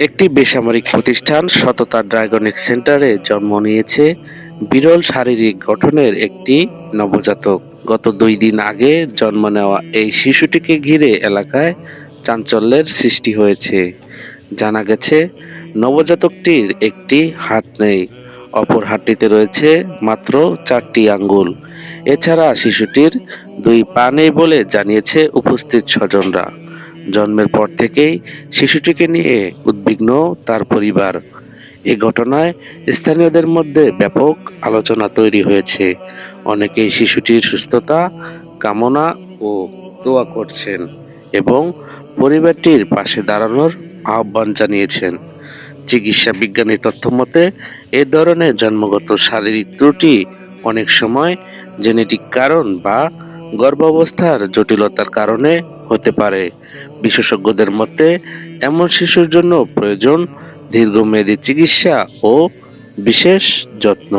একটি বেসামরিক প্রতিষ্ঠান সততা ডায়াগনস্টিক সেন্টারে জন্ম নিয়েছে বিরল শারীরিক গঠনের একটি নবজাতক। গত 2 দিন আগে জন্ম নেওয়া এই শিশুটিকে ঘিরে এলাকায় চাঞ্চল্যের সৃষ্টি হয়েছে। জানা গেছে, নবজাতকটির একটি হাত নেই, অপর হাতটিতে রয়েছে মাত্র 4টি আঙ্গুল। এছাড়া শিশুটির 2 পা নেই বলে জানিয়েছে উপস্থিত স্বজনরা। জন্মের পর থেকেই শিশুটিকে নিয়ে উদ্বিগ্ন তার পরিবার। এ ঘটনায় স্থানীয়দের মধ্যে ব্যাপক আলোচনা তৈরি হয়েছে। অনেকেই শিশুটির সুস্থতা কামনা ও দোয়া করছেন এবং পরিবারটির পাশে দাঁড়ানোর আহ্বান জানিয়েছেন। চিকিৎসা বিজ্ঞানী তথ্যমতে এ ধরনের জন্মগত শারীরিক ত্রুটি অনেক সময় জেনেটিক কারণ বা গর্ভাবস্থার জটিলতার কারণে হতে পারে। বিশেষজ্ঞদের মতে এমন শিশুর জন্য প্রয়োজন দীর্ঘমেয়াদী চিকিৎসা ও বিশেষ যত্ন।